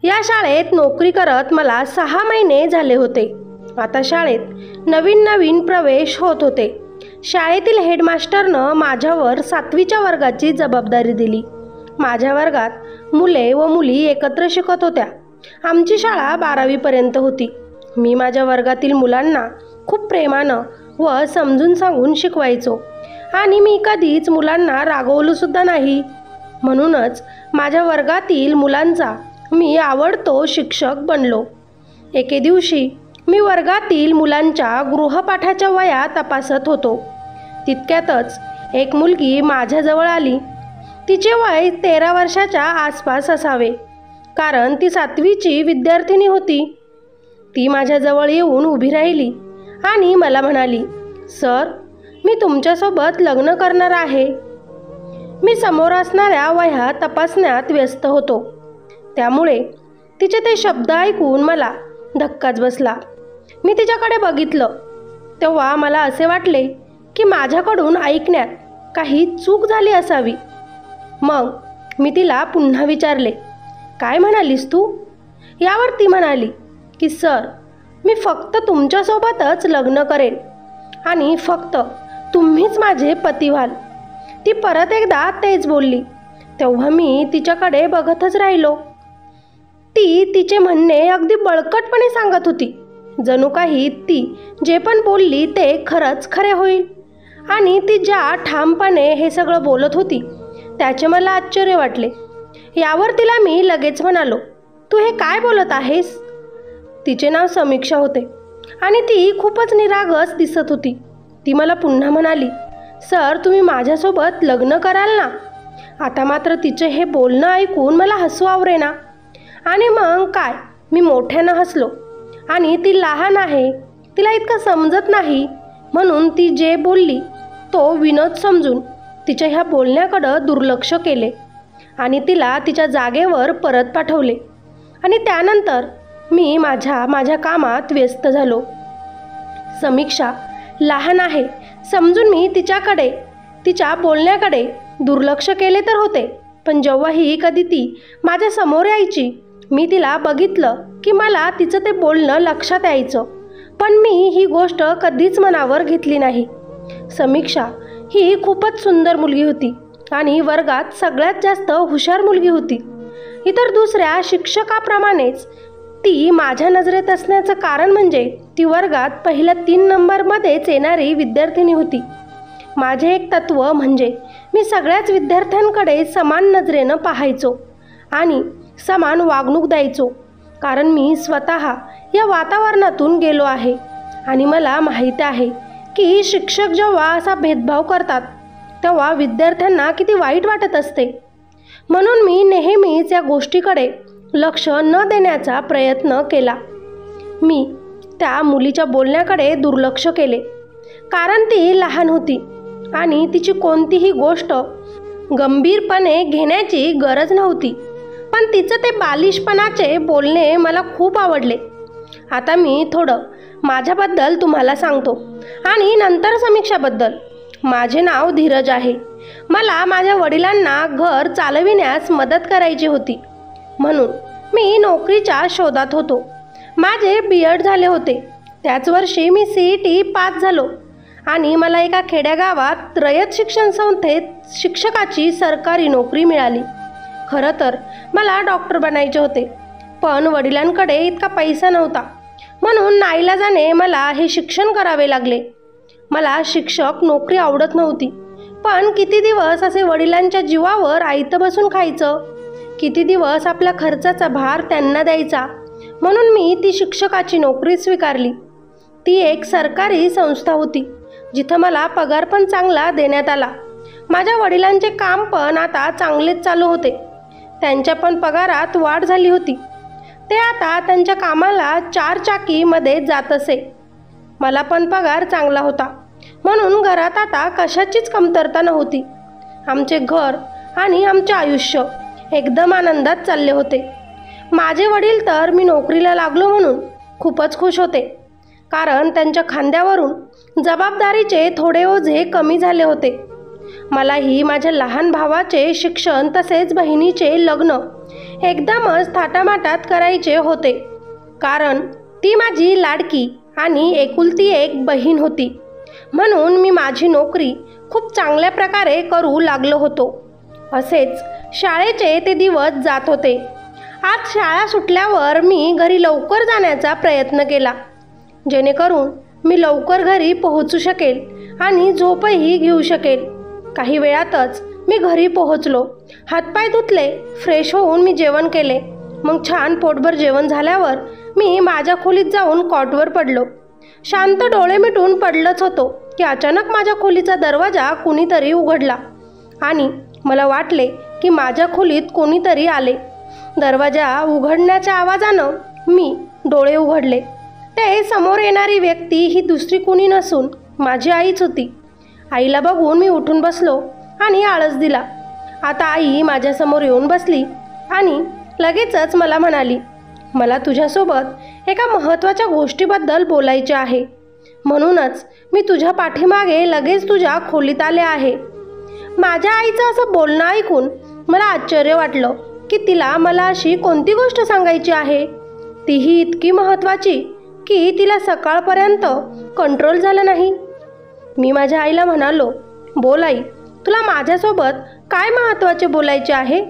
या शाळेत नोकरी करत मला 6 महिने झाले होते. आता शाळेत नवीन नवीन प्रवेश होत होते. शाळेतील हेडमास्टरनं माझ्यावर 7वीच्या वर्गाची जबाबदारी दिली. माझ्या वर्गात मुले व मुली एकत्र शिकत होत्या. आमची शाळा 12वीपर्यंत होती. मी माझ्या वर्गातील मुलांना खूप प्रेमानं व समजून सांगून शिकवायचो आणि मी कधीच मुलांना रागवलोसुद्धा नाही. म्हणूनच माझ्या वर्गातील मुलांचा मी आवडतो शिक्षक बनलो. एके दिवशी मी वर्गातील मुलांच्या गृहपाठाच्या वया तपासत होतो. तितक्यातच एक मुलगी माझ्याजवळ आली. तिचे वय 13 वर्षाच्या आसपास असावे, कारण ती 7वीची विद्यार्थिनी होती. ती माझ्याजवळ येऊन उभी राहिली आणि मला म्हणाली, "सर, मी तुमच्यासोबत लग्न करणार आहे." मी समोर असणाऱ्या वह्या तपासण्यात व्यस्त होतो. त्यामुळे तिचे ते शब्द ऐकून मला धक्काच बसला. मी तिच्याकडे बघितलं तेव्हा मला असे वाटले की माझ्याकडून ऐकण्यात काही चूक झाली असावी. मग मी तिला पुन्हा विचारले, "काय म्हणालीस तू?" यावर ती म्हणाली की "सर, मी फक्त तुमच्यासोबतच लग्न करेन आणि फक्त तुम्हीच माझे पती व्हाल." ती परत एकदा तेच बोलली. तेव्हा मी तिच्याकडे बघतच राहिलो. ती तिचे म्हणणे अगदी बळकटपणे सांगत होती. जणू काही ती जे पण बोलली ते खरंच खरे होईल. आणि ती ज्या ठामपणे हे सगळं बोलत होती त्याचे मला आश्चर्य वाटले. यावर तिला मी लगेच म्हणालो, "तू हे काय बोलत आहेस?" तिचे नाव समीक्षा होते आणि ती खूपच निरागस दिसत होती. ती मला पुन्हा म्हणाली, "सर, तुम्ही माझ्यासोबत लग्न कराल ना?" आता मात्र तिचे हे बोलणं ऐकून मला हसू आवरेना. आणि मग काय, मी मोठ्यानं हसलो. आणि ती लहान आहे, तिला इतकं समजत नाही, म्हणून ती जे बोलली तो विनोद समजून तिच्या ह्या बोलण्याकडं दुर्लक्ष केले आणि तिला तिच्या जागेवर परत पाठवले. आणि त्यानंतर मी माझ्या कामात व्यस्त झालो. समीक्षा लहान आहे समजून मी तिच्या बोलण्याकडे दुर्लक्ष केले तर होते, पण जेव्हाही कधी ती माझ्या समोर यायची मी तिला बघितलं की मला तिचं ते बोलणं लक्षात यायचं, पण मी ही गोष्ट कधीच मनावर घेतली नाही. समीक्षा ही खूपच सुंदर मुलगी होती आणि वर्गात सगळ्यात जास्त हुशार मुलगी होती. इतर दुसऱ्या शिक्षकाप्रमाणेच ती माझ्या नजरेत असण्याचं कारण म्हणजे ती वर्गात पहिल्या 3 नंबरमध्येच येणारी विद्यार्थिनी होती. माझे एक तत्त्व म्हणजे मी सगळ्याच विद्यार्थ्यांकडे समान नजरेनं पाहायचो आणि समान वागणूक द्यायचो, कारण मी स्वतः या वातावरणातून गेलो आहे आणि मला माहीत आहे की शिक्षक जेव्हा असा भेदभाव करतात तेव्हा विद्यार्थ्यांना किती वाईट वाटत असते. म्हणून मी नेहमीच या गोष्टीकडे लक्ष न देण्याचा प्रयत्न केला. मी त्या मुलीच्या बोलण्याकडे दुर्लक्ष केले, कारण ती लहान होती आणि तिची कोणतीही गोष्ट गंभीरपणे घेण्याची गरज नव्हती. पण तिचं ते बालिशपणाचे बोलणे मला खूप आवडले. आता मी थोडं माझ्याबद्दल तुम्हाला सांगतो आणि नंतर समीक्षाबद्दल. माझे नाव धीरज आहे. मला माझ्या वडिलांना घर चालविण्यास मदत करायची होती, म्हणून मी नोकरीच्या शोधात होतो. माझे B.Ed झाले होते. त्याच वर्षी मी CET पास झालो आणि मला एका खेड्यागावात रयत शिक्षण संस्थेत शिक्षकाची सरकारी नोकरी मिळाली. खरं तर मला डॉक्टर बनायचे होते, पण वडिलांकडे इतका पैसा नव्हता, म्हणून नाईलाजाने मला हे शिक्षण करावे लागले. मला शिक्षक नोकरी आवडत नव्हती, पण किती दिवस असे वडिलांच्या जीवावर आयतं बसून खायचं, किती दिवस आपल्या खर्चाचा भार त्यांना द्यायचा, म्हणून मी ती शिक्षकाची नोकरी स्वीकारली. ती एक सरकारी संस्था होती जिथं मला पगार पण चांगला देण्यात आला. माझ्या वडिलांचे काम पण आता चांगलेच चालू होते. त्यांच्या पण पगारात वाढ झाली होती. ते आता त्यांच्या कामाला 4 चाकीमध्ये जात असे. मला पण पगार चांगला होता, म्हणून घरात आता कशाचीच कमतरता नव्हती. आमचे घर आणि आमचे आयुष्य एकदम आनंदात चालले होते. माझे वडील तर मी नोकरीला लागलो म्हणून खूपच खुश होते, कारण त्यांच्या खांद्यावरून जबाबदारीचे थोडे ओझे कमी झाले होते. मलाही माझ्या लहान भावाचे शिक्षण तसेच बहिणीचे लग्न एकदमच थाटामाटात करायचे होते, कारण ती माझी लाडकी आणि एकुलती एक बहीण होती. म्हणून मी माझी नोकरी खूप चांगल्या प्रकारे करू लागलो होतो. असेच शाळेचे ते दिवस जात होते. आज शाळा सुटल्यावर मी घरी लवकर जाण्याचा प्रयत्न केला, जेणेकरून मी लवकर घरी पोहोचू शकेल आणि झोपही घेऊ शकेल. काही वेळातच मी घरी पोहोचलो. हातपाय धुतले, फ्रेश होऊन मी जेवण केले. मग छान पोटभर जेवण झाल्यावर मी माझ्या खोलीत जाऊन कॉटवर पडलो. शांत डोळे मिटून पडलंच होतो की अचानक माझ्या खोलीचा दरवाजा कुणीतरी उघडला आणि मला वाटले की माझ्या खोलीत कोणीतरी आले. दरवाजा उघडण्याच्या आवाजानं मी डोळे उघडले. ते समोर येणारी व्यक्ती ही दुसरी कुणी नसून माझी आईच होती. आईला बघून मी उठून बसलो आणि आळस दिला. आता आई माझ्यासमोर येऊन बसली आणि लगेचच मला म्हणाली, मला तुझ्यासोबत एका महत्त्वाच्या गोष्टीबद्दल बोलायचे आहे, म्हणूनच मी तुझ्या पाठीमागे लगेच तुझ्या खोलीत आले आहे. माझ्या आईचं असं बोलणं ऐकून मला आश्चर्य वाटलं की तिला मला अशी कोणती गोष्ट सांगायची आहे, तीही इतकी महत्त्वाची की तिला सकाळपर्यंत कंट्रोल झालं नाही. मी माझ्या आईला म्हणालो, बोल आई, तुला माझ्यासोबत काय महत्त्वाचे बोलायचे आहे.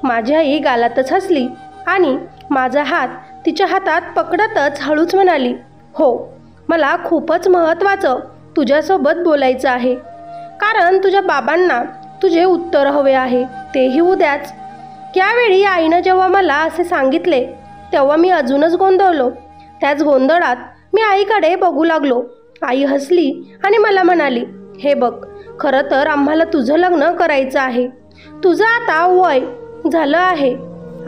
माझी आई गालातच हसली आणि माझा हात तिच्या हातात पकडतच हळूच म्हणाली, हो, मला खूपच महत्त्वाचं तुझ्यासोबत बोलायचं आहे, कारण तुझ्या बाबांना तुझे उत्तर हवे आहे, तेही उद्याच. यावेळी आईनं जेव्हा मला असे सांगितले तेव्हा मी अजूनच गोंधळलो. त्याच गोंधळात मी आईकडे बघू लागलो. आई हसली आणि मला म्हणाली, हे बघ, खरं तर आम्हाला तुझं लग्न करायचं आहे. तुझं आता वय झालं आहे,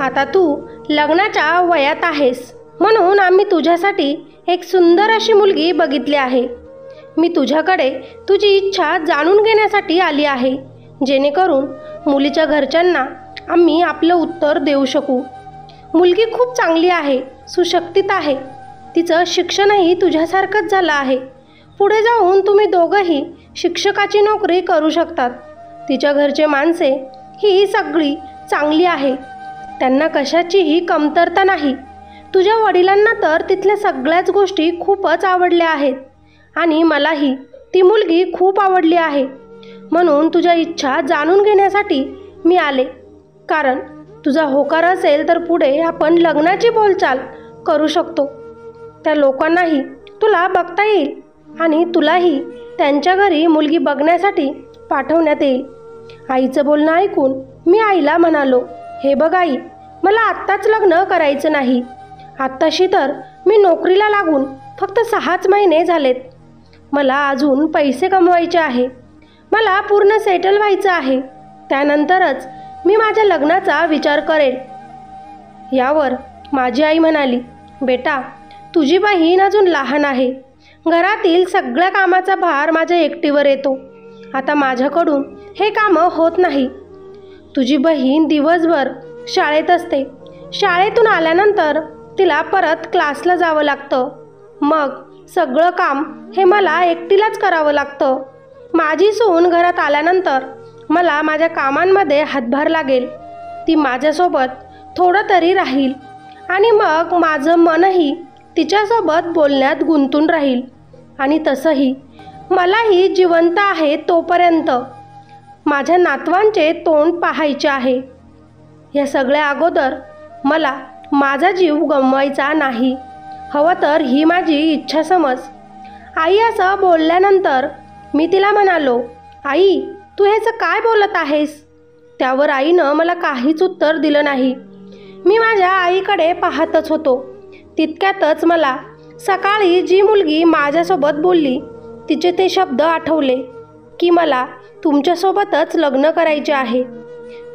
आता तू लग्नाच्या वयात आहेस, म्हणून आम्ही तुझ्यासाठी एक सुंदर अशी मुलगी बघितली आहे. मी तुझ्याकडे तुझी इच्छा जाणून घेण्यासाठी आली आहे, जेणेकरून मुलीच्या घरच्यांना आम्ही आपलं उत्तर देऊ शकू. मुलगी खूप चांगली आहे, सुशिक्षित आहे, तिचं शिक्षणही तुझ्यासारखंच झालं आहे. पुढे जाऊन तुम्ही दोघंही शिक्षकाची नोकरी करू शकतात. तिच्या घरचे माणसे ही सगळी चांगली आहे, त्यांना कशाचीही कमतरता नाही. तुझ्या वडिलांना तर तिथल्या सगळ्याच गोष्टी खूपच आवडल्या आहेत आणि मलाही ती मुलगी खूप आवडली आहे. म्हणून तुझ्या इच्छा जाणून घेण्यासाठी मी आले, कारण तुझा होकार असेल तर पुढे आपण लग्नाची बोलचाल करू शकतो. त्या लोकांनाही तुला बघता येईल आणि तुलाही त्यांच्या घरी मुलगी बघण्यासाठी पाठवण्यात येईल. आईचं बोलणं ऐकून मी आईला म्हणालो, हे बघ आई, मला आत्ताच लग्न करायचं नाही. आत्ताशी तर मी नोकरीला लागून फक्त 6च महिने झालेत. मला अजून पैसे कमवायचे आहे, मला पूर्ण सेटल व्हायचं आहे, त्यानंतरच मी माझ्या लग्नाचा विचार करेल. यावर माझी आई म्हणाली, बेटा, तुझी बहीण अजून लहान आहे, घरातील सगळ्या कामाचा भार माझ्या एकटीवर येतो. आता माझ्याकडून हे कामं होत नाही. तुझी बहीण दिवसभर शाळेत असते, शाळेतून आल्यानंतर तिला परत क्लासला जावं लागतं, मग सगळं काम हे मला एकटीलाच करावं लागतं. माझी सून घरात आल्यानंतर मला माझ्या कामांमध्ये हातभार लागेल, ती माझ्यासोबत थोडं तरी राहील आणि मग माझं मनही तिच्यासोबत बोलण्यात गुंतून राहील. आणि तसंही मलाही जिवंत आहे तोपर्यंत माझ्या नातवांचे तोंड पाहायचे आहे. या सगळ्या अगोदर मला माझा जीव गमवायचा नाही, हवं तर ही माझी इच्छा समज. आई असं बोलल्यानंतर मी तिला म्हणालो, आई, तू ह्याचं काय बोलत आहेस. त्यावर आईनं मला काहीच उत्तर दिलं नाही. मी माझ्या आईकडे पाहतच होतो. तितक्यातच मला सकाळी जी मुलगी माझ्यासोबत बोलली तिचे ते शब्द आठवले की मला तुमच्यासोबतच लग्न करायचे आहे.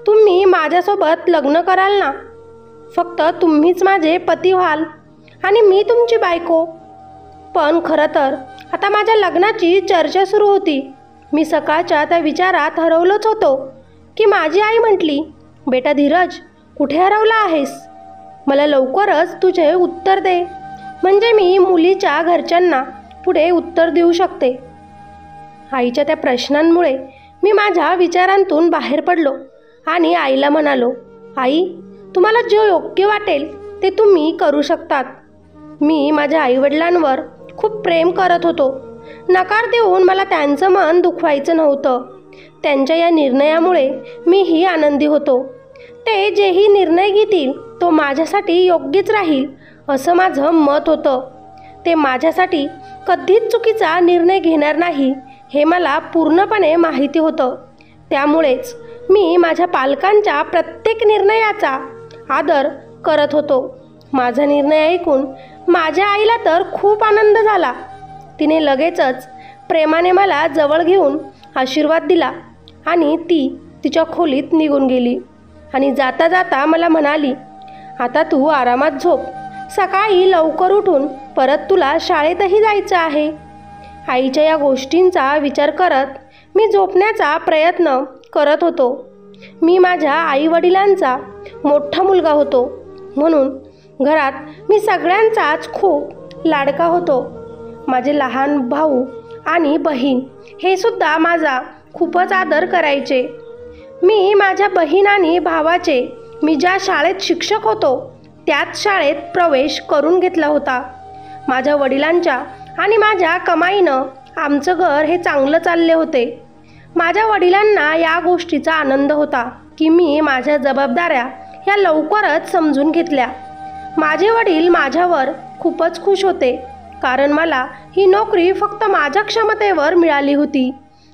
तुम्ही माझ्यासोबत लग्न कराल ना, फक्त तुम्हीच माझे पती व्हाल आणि मी तुमची बायको. पण खरं तर आता माझ्या लग्नाची चर्चा सुरू होती. मी सकाळच्या त्या विचारात हरवलोच होतो की माझी आई म्हटली, बेटा धीरज, कुठे हरवला आहेस, मला लवकरच तुझे उत्तर दे, म्हणजे मी मुलीच्या घरच्यांना पुढे उत्तर देऊ शकते. आईच्या त्या प्रश्नांमुळे मी माझ्या विचारांतून बाहेर पडलो आणि आईला म्हणालो, आई, तुम्हाला जे योग्य वाटेल ते तुम्ही करू शकतात. मी माझ्या आईवडिलांवर खूप प्रेम करत होतो. नकार देऊन मला त्यांचं मन दुखवायचं नव्हतं. त्यांच्या या निर्णयामुळे मीही आनंदी होतो. ते जेही निर्णय घेतील तो माझ्यासाठी योग्यच राहील असं माझं मत होतं. ते माझ्यासाठी कधीच चुकीचा निर्णय घेणार नाही हे मला पूर्णपणे माहिती होतं. त्यामुळेच मी माझ्या पालकांच्या प्रत्येक निर्णयाचा आदर करत होतो. माझा निर्णय ऐकून माझ्या आईला तर खूप आनंद झाला. तिने लगेचच प्रेमाने मला जवळ घेऊन आशीर्वाद दिला आणि ती तिच्या खोलीत निघून गेली आणि जाता जाता मला म्हणाली, आता तू आरामात झोप. सकाळी लवकर उठून परत तुला शाळेतही जायचं आहे. आईच्या या गोष्टींचा विचार करत मी झोपण्याचा प्रयत्न करत होतो. मी माझ्या आईवडिलांचा मोठा मुलगा होतो, म्हणून घरात मी सगळ्यांचाच खूप लाडका होतो. माझे लहान भाऊ आणि बहीण हे सुद्धा माझा खूपच आदर करायचे. मी माझ्या बहीण आणि भावाचे मी ज्या शाळेत शिक्षक होतो त्याच शाळेत प्रवेश करून घेतला होता. माझ्या वडिलांच्या आणि माझ्या कमाईनं आमचं घर हे चांगलं चालले होते. माझ्या वडिलांना या गोष्टीचा आनंद होता की मी माझ्या जबाबदाऱ्या ह्या लवकरच समजून घेतल्या. माझे वडील माझ्यावर खूपच खुश होते, कारण मला ही नोकरी फक्त माझ्या क्षमतेवर मिळाली होती.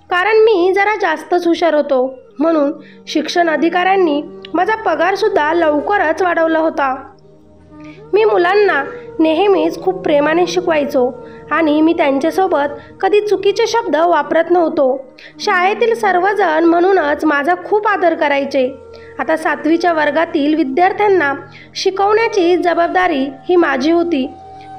कारण मी जरा जास्तच हुशार होतो, म्हणून शिक्षण अधिकाऱ्यांनी माझा पगारसुद्धा लवकरच वाढवला होता. मी मुलांना नेहमीच खूप प्रेमाने शिकवायचो आणि मी त्यांच्यासोबत कधी चुकीचे शब्द वापरत नव्हतो. शाळेतील सर्वजण म्हणूनच माझा खूप आदर करायचे. आता 7वीच्या वर्गातील विद्यार्थ्यांना शिकवण्याची जबाबदारी ही माझी होती,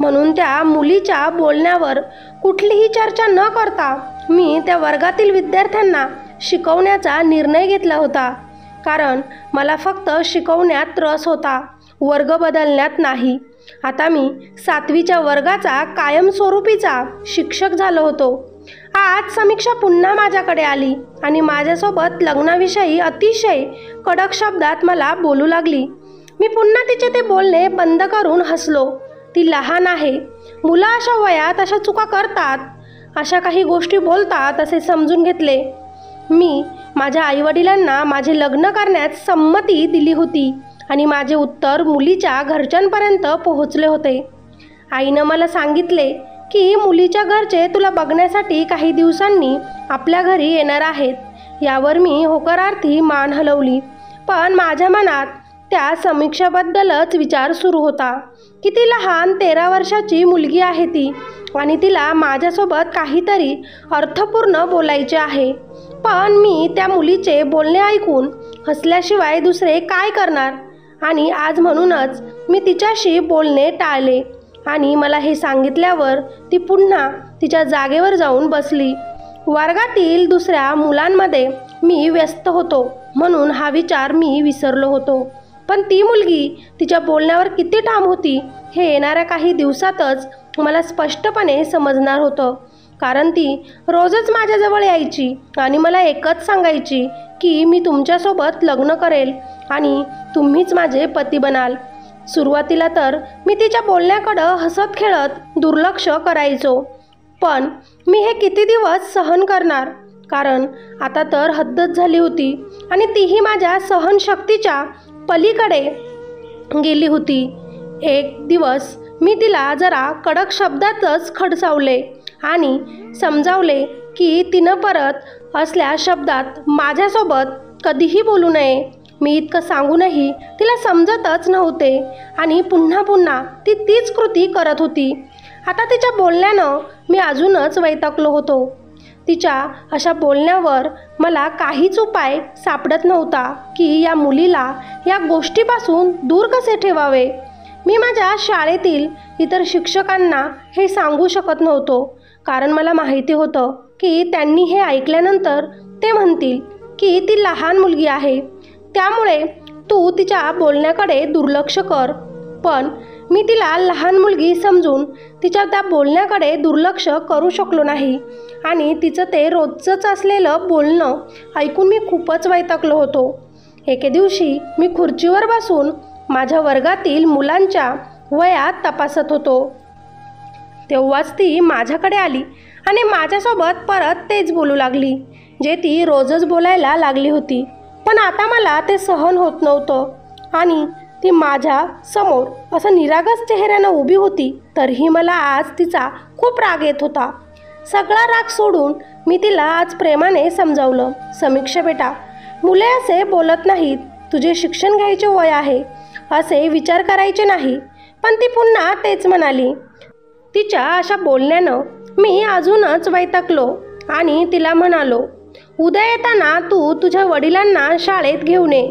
म्हणून त्या मुलीच्या बोलण्यावर कुठलीही चर्चा न करता मी त्या वर्गातील विद्यार्थ्यांना शिकवण्याचा निर्णय घेतला होता. कारण मला फक्त शिकवण्यात रस होता, वर्ग बदलण्यात नाही. आता मी 7वीच्या वर्गाचा कायमस्वरूपीचा शिक्षक झालो होतो. आज समीक्षा पुन्हा माझ्याकडे आली आणि माझ्यासोबत लग्नाविषयी अतिशय कडक शब्दात मला बोलू लागली. मी पुन्हा तिचे ते बोलणे बंद करून हसलो. ती लहान आहे, मुलं अशा वयात अशा चुका करतात, अशा काही गोष्टी बोलतात असे समजून घेतले. मी माझ्या आईवडिलांना माझे लग्न करण्यास संमती दिली होती आणि माझे उत्तर मुलीच्या घरच्यांपर्यंत पोहोचले होते. आईनं मला सांगितले की मुलीच्या घरचे तुला बघण्यासाठी काही दिवसांनी आपल्या घरी येणार आहेत. यावर मी होकारार्थी मान हलवली, पण माझ्या मनात त्या समीक्षाबद्दलच विचार सुरू होता. किती लहान 13 वर्षाची मुलगी आहे ती आणि तिला माझ्यासोबत काहीतरी अर्थपूर्ण बोलायचे आहे. पण मी त्या मुलीचे बोलणे ऐकून हसल्याशिवाय दुसरे काय करणार. आणि आज म्हणूनच मी तिच्याशी बोलणे टाळले आणि मला हे सांगितल्यावर ती पुन्हा तिच्या जागेवर जाऊन बसली. वर्गातील दुसऱ्या मुलांमध्ये मी व्यस्त होतो, म्हणून हा विचार मी विसरलो होतो. पण ती मुलगी तिच्या बोलण्यावर किती ठाम होती हे येणाऱ्या काही दिवसातच मला स्पष्टपणे समजणार होतं. कारण ती रोजच माझ्याजवळ यायची आणि मला एकच सांगायची की मी तुमच्यासोबत लग्न करेल आणि तुम्हीच माझे पती बनाल. सुरुवातीला तर मी तिच्या बोलण्याकडं हसत खेळत दुर्लक्ष करायचो, पण मी हे किती दिवस सहन करणार. कारण आता तर हद्दच झाली होती आणि तीही माझ्या सहनशक्तीच्या पलीकडे गेली होती. एक दिवस मी तिला जरा कडक शब्दातच खडसावले आणि समजावले की तिनं परत असल्या शब्दात माझ्यासोबत कधीही बोलू नये. मी इतकं सांगूनही तिला समजतच नव्हते आणि पुन्हा पुन्हा ती तीच कृती करत होती. आता तिच्या बोलण्यानं मी अजूनच वैतागलो होतो. तिच्या अशा बोलण्यावर मला काहीच उपाय सापडत नव्हता की या मुलीला या गोष्टीपासून दूर कसे ठेवावे. मी माझ्या शाळेतील इतर शिक्षकांना हे सांगू शकत नव्हतो, कारण मला माहिती होतं की त्यांनी हे ऐकल्यानंतर ते म्हणतील की ती लहान मुलगी आहे, त्यामुळे तू तिच्या बोलण्याकडे दुर्लक्ष कर. पण मी तिला लहान मुलगी समजून तिच्या त्या बोलण्याकडे दुर्लक्ष करू शकलो नाही आणि तिचं ते रोजचंच असलेलं बोलणं ऐकून मी खूपच वैतागलो होतो. एके दिवशी मी खुर्चीवर बसून माझ्या वर्गातील मुलांच्या वया तपासत होतो. तेव्हाच ती माझ्याकडे आली आणि माझ्यासोबत परत तेच बोलू लागली जे ती रोजच बोलायला लागली होती. पण आता मला ते सहन होत नव्हतं आणि ती माझ्या समोर असं निरागस चेहऱ्यानं उभी होती तरीही मला आज तिचा खूप राग येत होता. सगळा राग सोडून मी तिला आज प्रेमाने समजावलं, समीक्षा बेटा, मुले असे बोलत नाहीत. तुझे शिक्षण घ्यायचे वय आहे असे विचार करायचे नाही. पण ती पुन्हा तेच म्हणाली. तिच्या अशा बोलण्यानं मी अजूनच वैतागलो आणि तिला म्हणालो, उद्या येताना तू तुझ्या वडिलांना शाळेत घेऊन ये.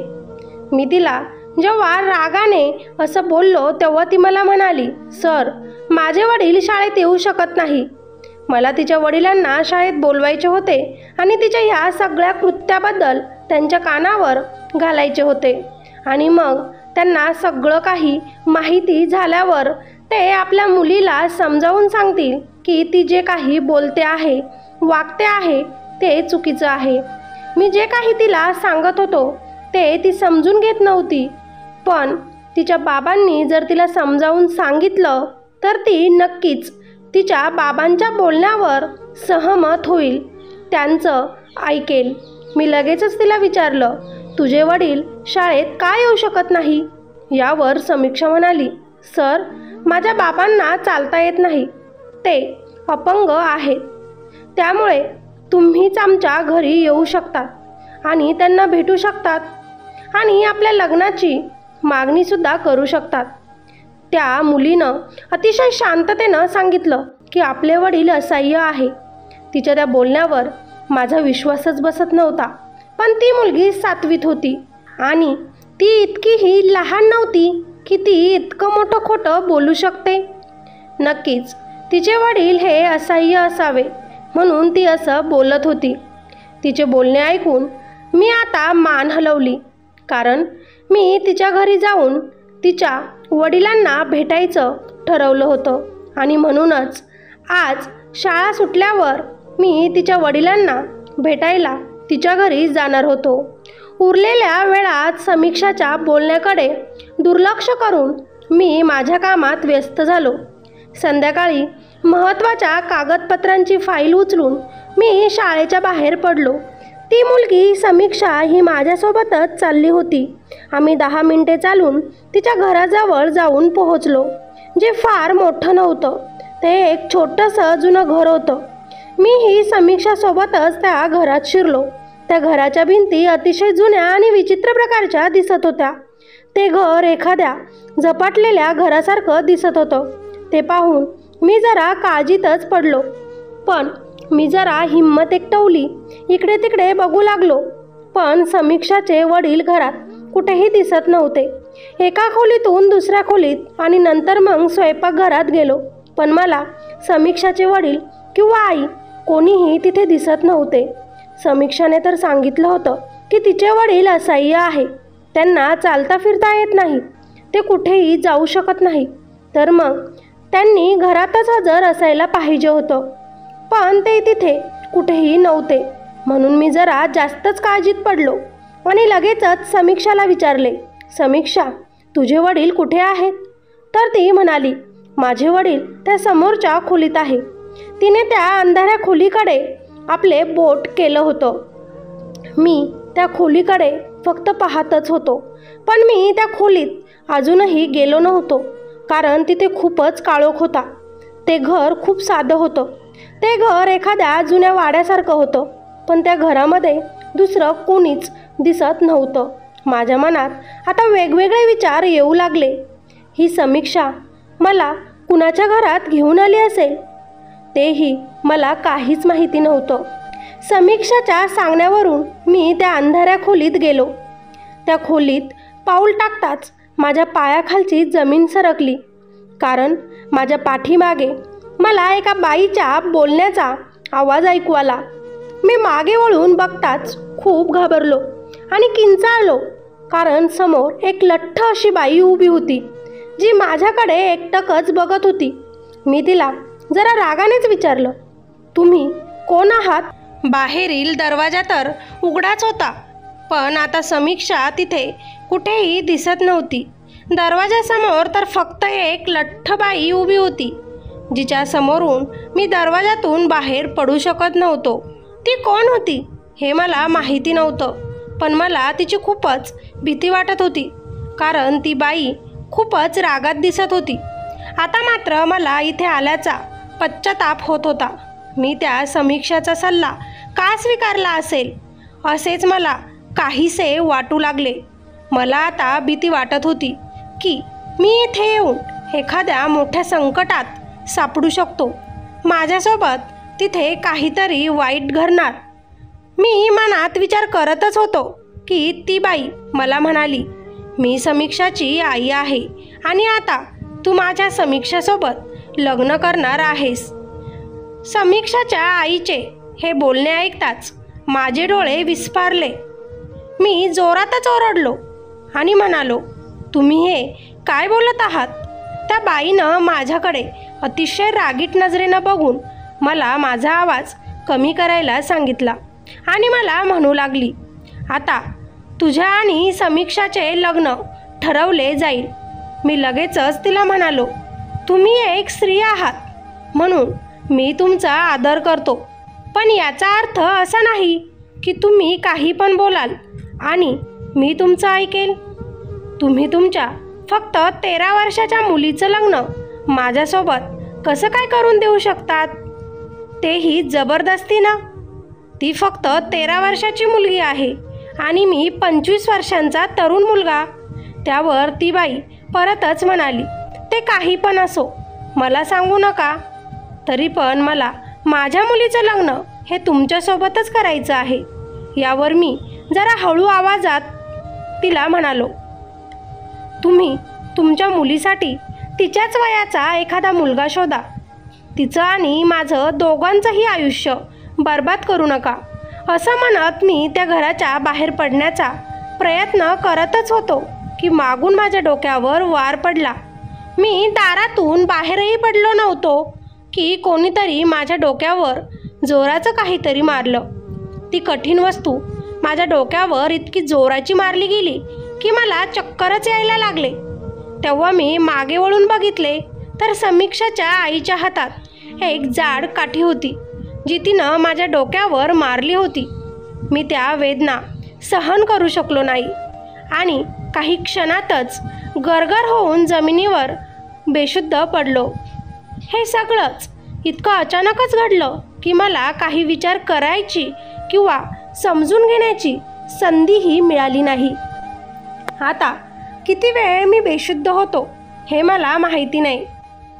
मी तिला जेव्हा रागाने असं बोललो तेव्हा ती मला म्हणाली, सर, माझे वडील शाळेत येऊ शकत नाही. मला तिच्या वडिलांना शाळेत बोलवायचे होते आणि तिच्या ह्या सगळ्या कृत्याबद्दल त्यांच्या कानावर घालायचे होते आणि मग त्यांना सगळं काही माहिती झाल्यावर ते आपल्या मुलीला समजावून सांगतील की ती जे काही बोलते आहे, वागते आहे ते चुकीचं आहे. मी जे काही तिला सांगत होतो ते ती समजून घेत नव्हती. पण तिच्या बाबांनी जर तिला समजावून सांगितलं तर ती नक्कीच तिच्या बाबांच्या बोलण्यावर सहमत होईल, त्यांचं ऐकेल. मी लगेचच तिला विचारलं, तुझे वडील शाळेत का येऊ शकत नाही? यावर समीक्षा म्हणाली, सर, माझ्या बाबांना चालता येत नाही, ते अपंग आहेत. त्यामुळे तुम्हीच आमच्या घरी येऊ शकतात आणि त्यांना भेटू शकतात आणि आपल्या लग्नाची मागणीसुद्धा करू शकतात. त्या मुलीनं अतिशय शांततेनं सांगितलं की आपले वडील असह्य आहे. तिच्या त्या बोलण्यावर माझा विश्वासच बसत नव्हता. पण ती मुलगी 7वीत होती आणि ती इतकीही लहान नव्हती की ती इतकं मोठं खोटं बोलू शकते. नक्कीच तिचे वडील हे असह्य असावे म्हणून ती असं बोलत होती. तिचे बोलणे ऐकून मी आता मान हलवली, कारण मी तिच्या घरी जाऊन तिच्या वडिलांना भेटायचं ठरवलं होतं आणि म्हणूनच आज शाळा सुटल्यावर मी तिच्या वडिलांना भेटायला तिच्या घरी जाणार होतो. उरलेल्या वेळात समीक्षाच्या बोलण्याकडे दुर्लक्ष करून मी माझ्या कामात व्यस्त झालो. संध्याकाळी महत्त्वाच्या कागदपत्रांची फाईल उचलून मी शाळेच्या बाहेर पडलो. ती मुलगी समीक्षा ही माझ्यासोबतच चालली होती. आम्ही 10 मिनिटे चालून तिच्या घराजवळ जाऊन पोहोचलो, जे फार मोठं नव्हतं. ते एक छोटंसं जुनं घर होतं. मीही समीक्षासोबतच त्या घरात शिरलो. त्या घराच्या भिंती अतिशय जुन्या आणि विचित्र प्रकारच्या दिसत होत्या. ते घर एखाद्या झपाटलेल्या घरासारखं दिसत होतं. ते पाहून मी जरा काळजीतच पडलो. पण मी जरा हिंमत एकवटली. इकडे तिकडे बघू लागलो, पण समीक्षाचे वडील घरात कुठेही दिसत नव्हते. एका खोलीतून दुसऱ्या खोलीत आणि नंतर मग स्वयंपाकघरात गेलो, पण मला समीक्षाचे वडील किंवा आई कोणीही तिथे दिसत नव्हते. समीक्षाने तर सांगितलं होतं की तिचे वडील असह्य आहे, त्यांना चालता फिरता येत नाही, ते कुठेही जाऊ शकत नाही. तर मग त्यांनी घरातच हजर असायला पाहिजे होतं, पण ते तिथे कुठेही नव्हते. म्हणून मी जरा जास्तच काळजीत पडलो आणि लगेचच समीक्षाला विचारले, समीक्षा, तुझे वडील कुठे आहेत? तर ती म्हणाली, माझे वडील त्या समोरच्या खोलीत आहे. तिने त्या अंधाऱ्या खोलीकडे आपले बोट केलं होतं. मी त्या खोलीकडे फक्त पाहतच होतो, पण मी त्या खोलीत अजूनही गेलो नव्हतो, कारण तिथे खूपच काळोख होता. ते घर खूप साधं होतं. ते घर एखाद्या जुन्या वाड्यासारखं होतं, पण त्या घरामध्ये दुसरं कोणीच दिसत नव्हतं. माझ्या मनात आता वेगवेगळे विचार येऊ लागले. ही समीक्षा मला कुणाच्या घरात घेऊन आली असेल, तेही मला काहीच माहिती नव्हतं. समीक्षाच्या सांगण्यावरून मी त्या अंधाऱ्या खोलीत गेलो. त्या खोलीत पाऊल टाकताच माझ्या पायाखालची जमीन सरकली, कारण माझ्या पाठीमागे मला एका बाईच्या बोलण्याचा आवाज ऐकू आला. मी मागे वळून बघताच खूप घाबरलो आणि किंचाळलो, कारण समोर एक लठ्ठ अशी बाई उभी होती, जी माझ्याकडे एकटकच बघत होती. मी तिला जरा रागानेच विचारलं, तुम्ही कोण आहात? बाहेरील दरवाजा तर उघडाच होता, पण आता समीक्षा तिथे कुठेही दिसत नव्हती. दरवाजासमोर तर फक्त एक लठ्ठ बाई उभी होती, जिच्या समोरून मी दरवाजातून बाहेर पडू शकत नव्हतो. ती कोण होती हे मला माहिती नव्हतं, पण मला तिची खूपच भीती वाटत होती, कारण ती बाई खूपच रागात दिसत होती. आता मात्र मला इथे आल्याचा पश्चाताप होत होता. मी त्या समीक्षाचा सल्ला का स्वीकारला असेल असेच मला काहीसे वाटू लागले. मला आता भीती वाटत होती की मी इथे येऊन एखाद्या मोठ्या संकटात सापडू शकतो. माझ्यासोबत तिथे काहीतरी वाईट घडणार. मी मनात विचार करतच होतो की ती बाई मला म्हणाली, मी समीक्षाची आई आहे आणि आता तू माझ्या समीक्षासोबत लग्न करणार आहेस. समीक्षाच्या आईचे हे बोलणे ऐकताच माझे डोळे विस्फारले. मी जोरातच ओरडलो आणि म्हणालो, तुम्ही हे काय बोलत आहात? त्या बाईनं माझ्याकडे अतिशय रागीट नजरेनं बघून मला माझा आवाज कमी करायला सांगितला आणि मला म्हणू लागली, आता तुझ्या आणि समीक्षाचे लग्न ठरवले जाईल. मी लगेचच तिला म्हणालो, तुम्ही एक स्त्री आहात म्हणून मी तुमचा आदर करतो, पण याचा अर्थ असा नाही की तुम्ही काही पण बोलाल आणि मी तुमचं ऐकेल. तुम्ही तुमच्या फक्त 13 वर्षाच्या मुलीचं लग्न माझ्यासोबत कसं काय करून देऊ शकतात? तेही जबरदस्तीनं. ती फक्त 13 वर्षाची मुलगी आहे आणि मी 25 वर्षांचा तरुण मुलगा. त्यावर ती बाई परतच म्हणाली, ते काही पण असो, मला सांगू नका. तरी पण मला माझ्या मुलीचं लग्न हे तुमच्यासोबतच करायचं आहे. यावर मी जरा हळू आवाजात तिला म्हणालो, तुम्ही तुमच्या मुलीसाठी तिच्याच वयाचा एखादा मुलगा शोधा. तिचं आणि माझं दोघांचंही आयुष्य बर्बाद करू नका. असं म्हणत मी त्या घराच्या बाहेर पडण्याचा प्रयत्न करतच होतो की मागून माझ्या डोक्यावर वार पडला. मी दारातून बाहेरही पडलो नव्हतो की कोणीतरी माझ्या डोक्यावर जोराचं काहीतरी मारलं. ती कठीण वस्तू माझ्या डोक्यावर इतकी जोराची मारली गेली की मला चक्करच यायला लागले. तेव्हा मी मागे वळून बघितले तर समीक्षाच्या आईच्या हातात एक जाड काठी होती, जी तिनं माझ्या डोक्यावर मारली होती. मी त्या वेदना सहन करू शकलो नाही आणि काही क्षणातच गरगर होऊन जमिनीवर बेशुद्ध पडलो. हे सगळंच इतकं अचानकच घडलं की मला काही विचार करायची किंवा समजून घेण्याची संधीही मिळाली नाही. आता किती वेळ मी बेशुद्ध होतो हे मला माहिती नाही,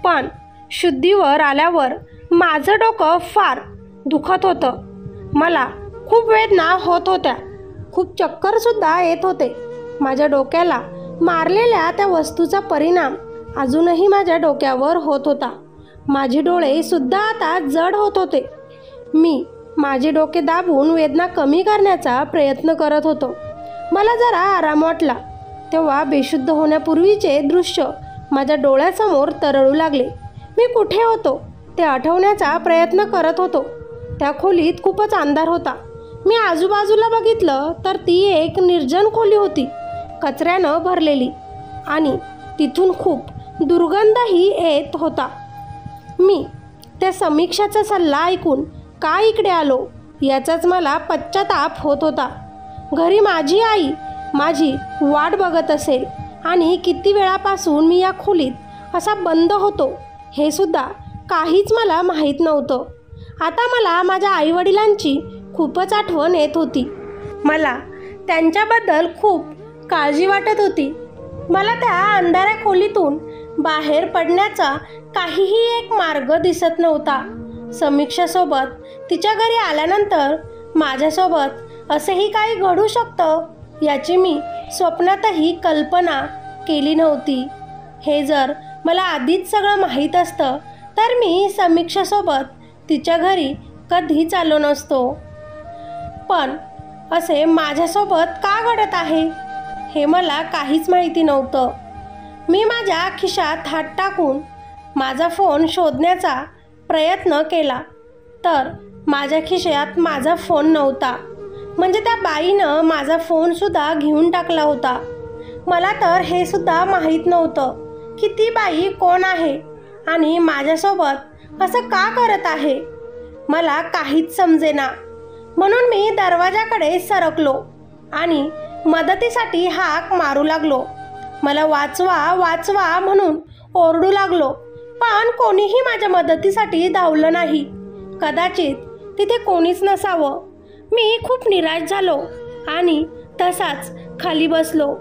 पण शुद्धीवर आल्यावर माझं डोकं फार दुखत होतं. मला खूप वेदना होत होत्या, खूप चक्करसुद्धा येत होते. माझ्या डोक्याला मारलेल्या त्या वस्तूचा परिणाम अजूनही माझ्या डोक्यावर होत होता. माझे डोळेसुद्धा आता जड होत होते. मी माझे डोके दाबून वेदना कमी करण्याचा प्रयत्न करत होतो. मला जरा आराम वाटला तेव्हा बेशुद्ध होण्यापूर्वीचे दृश्य माझ्या डोळ्यासमोर तरळू लागले. मी कुठे होतो ते आठवण्याचा प्रयत्न करत होतो. त्या खोलीत खूपच अंधार होता. मी आजूबाजूला बघितलं तर ती एक निर्जन खोली होती, कचऱ्यानं भरलेली, आणि तिथून खूप दुर्गंधही येत होता. मी त्या समीक्षाचा सल्ला ऐकून का इकडे आलो याचाच मला पश्चाताप होत होता. घरी माझी आई माझी वाट बघत असेल आणि किती वेळापासून मी या खोलीत असा बंद होतो हे सुद्धा काहीच मला माहीत नव्हतं. आता मला माझ्या आईवडिलांची खूपच आठवण येत होती. मला त्यांच्याबद्दल खूप काळजी वाटत होती. मला त्या अंधाऱ्या खोलीतून बाहेर पडण्याचा काहीही एक मार्ग दिसत नव्हता. समीक्षासोबत तिच्या घरी आल्यानंतर माझ्यासोबत असेही काही घडू शकतं याची मी स्वप्नातही कल्पना केली नव्हती. हे जर मला आधीच सगळं माहीत असतं तर मी समीक्षासोबत तिच्या घरी कधीच आलो नसतो. पण असे माझ्यासोबत का घडत आहे हे मला काहीच माहिती नव्हतं. मी माझ्या खिशात हात टाकून माझा फोन शोधण्याचा प्रयत्न केला, तर माझ्या खिशात माझा फोन नव्हता. म्हणजे त्या बाईनं माझा फोनसुद्धा घेऊन टाकला होता. मला तर हे सुद्धा माहीत नव्हतं की ती बाई कोण आहे आणि माझ्यासोबत असं का करत आहे. मला काहीच समजेना. म्हणून मी दरवाजाकडे सरकलो आणि मदतीसाठी हाक मारू लागलो. मला वाचवा वाचवा म्हणून ओरडू लागलो, पण कोणीही माझ्या मदतीसाठी धावलं नाही. कदाचित तिथे कोणीच नसावं. मी खूप निराश झालो आणि तसाच खाली बसलो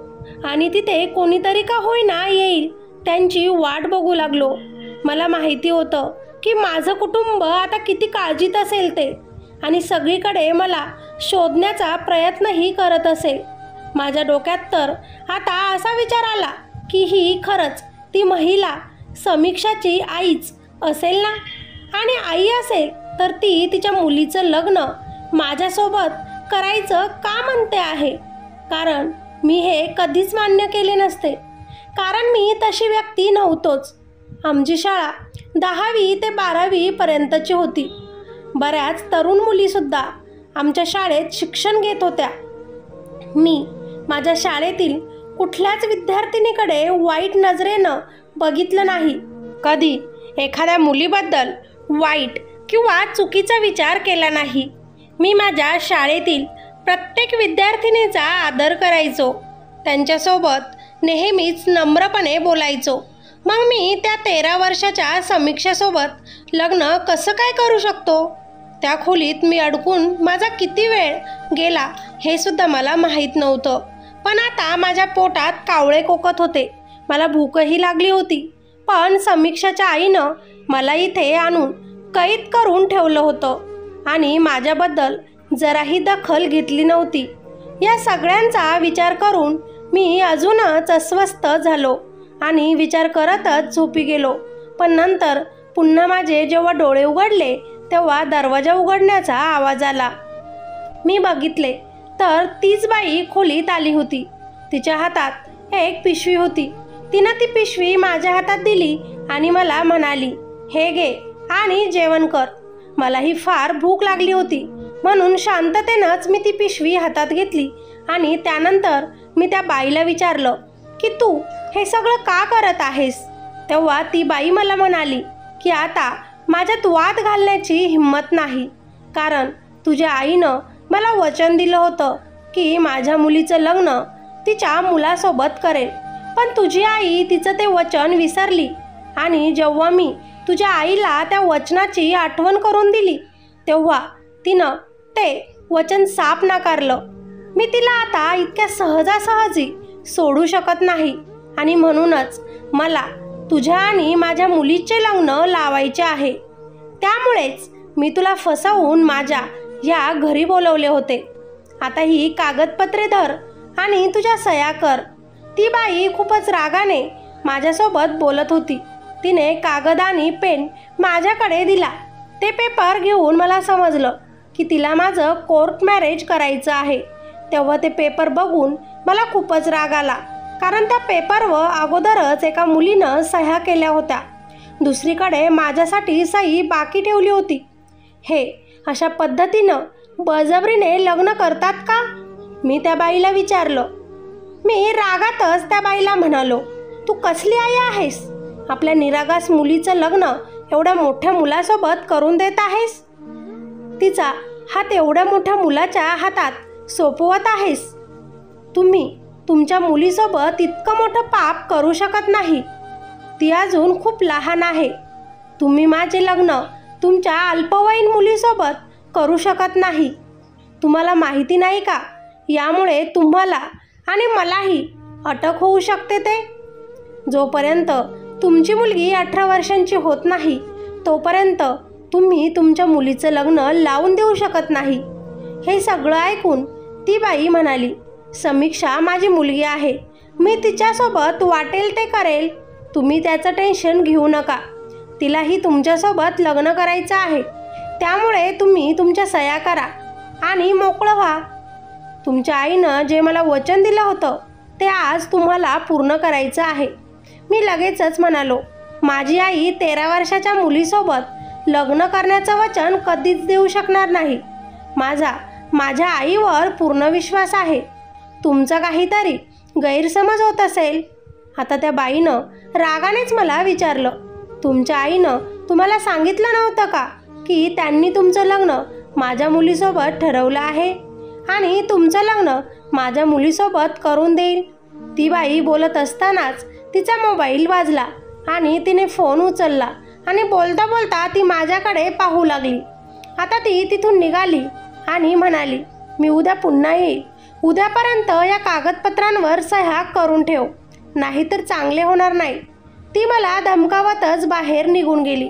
आणि तिथे कोणीतरी का होईना येईल त्यांची वाट बघू लागलो. मला माहिती होतं की माझं कुटुंब आता किती काळजीत असेल ते, आणि सगळीकडे मला शोधण्याचा प्रयत्नही करत असेल. माझ्या डोक्यात तर आता असा विचार आला की ही खरंच ती महिला समीक्षाची आईच असेल ना. आणि आई असेल तर ती तिच्या मुलीचं लग्न माझ्यासोबत करायचं का म्हणते आहे. कारण मी हे कधीच मान्य केले नसते, कारण मी तशी व्यक्ती नव्हतोच. आमची शाळा 10वी ते 12वी पर्यंतची होती. बऱ्याच तरुण मुलीसुद्धा आमच्या शाळेत शिक्षण घेत होत्या. मी माझ्या शाळेतील कुठल्याच विद्यार्थिनीकडे वाईट नजरेनं बघितलं नाही. कधी एखाद्या मुलीबद्दल वाईट किंवा चुकीचा विचार केला नाही. मी माझ्या शाळेतील प्रत्येक विद्यार्थिनीचा आदर करायचो. त्यांच्यासोबत नेहमीच नम्रपणे बोलायचो. मग मी त्या 13 वर्षाच्या समीक्षासोबत लग्न कसं काय करू शकतो. त्या खोलीत मी अडकून माझा किती वेळ गेला हे सुद्धा मला माहीत नव्हतं. पण आता माझ्या पोटात कावळे कोकत होते. मला भूकही लागली होती. पण समीक्षाच्या आईनं मला इथे आणून कैद करून ठेवलं होतं आणि माझ्याबद्दल जराही दखल घेतली नव्हती. या सगळ्यांचा विचार करून मी अजूनच अस्वस्थ झालो आणि विचार करतच झोपी गेलो. पण नंतर पुन्हा माझे जेव्हा डोळे उघडले तेव्हा दरवाजा उघडण्याचा आवाज आला. मी बघितले तर तीच बाई खोलीत आली होती. तिच्या हातात एक पिशवी होती. तिनं ती पिशवी माझ्या हातात दिली आणि मला म्हणाली, हे घे आणि जेवण कर. मलाही फार भूक लागली होती, म्हणून शांततेनंच मी ती पिशवी हातात घेतली आणि त्यानंतर मी त्या बाईला विचारलं की तू हे सगळं का करत आहेस. तेव्हा ती बाई मला म्हणाली की आता माझ्यात वाद घालण्याची हिंमत नाही, कारण तुझ्या आईनं मला वचन दिलं होतं की माझ्या मुलीचं लग्न तिच्या मुलासोबत करेल. पण तुझी आई तिचं ते वचन विसरली आणि जेव्हा मी तुझ्या आईला त्या वचनाची आठवण करून दिली तेव्हा तिनं ते वचन साफ नाकारलं. मी तिला आता इतक्या सहजासहजी सोडू शकत नाही आणि म्हणूनच मला तुझ्या आणि माझ्या मुलीचे लग्न लावायचे आहे. त्यामुळेच मी तुला फसवून माझ्या या घरी बोलवले होते. आता ही कागदपत्रे धर आणि तुझ्या सह्या कर. ती बाई खूपच रागाने माझ्यासोबत बोलत होती. तिने कागद आणि पेन माझ्याकडे दिला. ते पेपर घेऊन मला समजलं की तिला माझं कोर्ट मॅरेज करायचं आहे. तेव्हा ते पेपर बघून मला खूपच राग आला, कारण त्या पेपरवर अगोदरच एका मुलीनं सह्या केल्या होत्या. दुसरीकडे माझ्यासाठी सही बाकी ठेवली होती. हे अशा पद्धतीनं बळजबरीने लग्न करतात का? मी त्या बाईला विचारलं. मी रागातच त्या बाईला म्हणालो, तू कसली आई आहेस? आपल्या निरागस मुलीचं लग्न एवढ्या मोठ्या मुलासोबत करून देत आहेस? तिचा हात एवढ्या मोठ्या मुलाच्या हातात सोपवत आहेस? तुम्ही तुमच्या मुलीसोबत इतकं मोठं पाप करू शकत नाही. ती अजून खूप लहान आहे. तुम्ही माझे लग्न तुमच्या अल्पवयीन मुलीसोबत करू शकत नाही. तुम्हाला माहिती नाही का, यामुळे तुम्हाला आणि मलाही अटक होऊ शकते. ते जोपर्यंत तुमची मुलगी 18 वर्षांची होत नाही तोपर्यंत तुम्ही तुमच्या मुलीचं लग्न लावून देऊ शकत नाही. हे सगळं ऐकून ती बाई म्हणाली, समीक्षा माझी मुलगी आहे. मी तिच्यासोबत वाटेल ते करेल. तुम्ही त्याचं टेन्शन घेऊ नका. तिलाही तुमच्यासोबत लग्न करायचं आहे. त्यामुळे तुम्ही तुमच्या सह्या करा आणि मोकळं व्हा. तुमच्या आईनं जे मला वचन दिलं होतं ते आज तुम्हाला पूर्ण करायचं आहे. मी लगेचच म्हणालो, माझी आई 13 वर्षाच्या मुलीसोबत लग्न करण्याचं वचन कधीच देऊ शकणार नाही. माझ्या आईवर पूर्ण विश्वास आहे. तुमचा काहीतरी गैरसमज होत असेल. आता त्या बाईनं रागानेच मला विचारलं, तुमच्या आईनं तुम्हाला सांगितलं नव्हतं का की त्यांनी तुमचं लग्न माझ्या मुलीसोबत ठरवलं आहे आणि तुमचं लग्न माझ्या मुलीसोबत करून देईल? ती बाई बोलत असतानाच तिचा मोबाईल वाजला आणि तिने फोन उचलला आणि बोलता बोलता ती माझ्याकडे पाहू लागली. आता ती तिथून निघाली आणि म्हणाली, मी उद्या पुन्हा येईल. उद्यापर्यंत या कागदपत्रांवर सह्या करून ठेव, नाहीतर चांगले होणार नाही. ती मला धमकावतच बाहेर निघून गेली.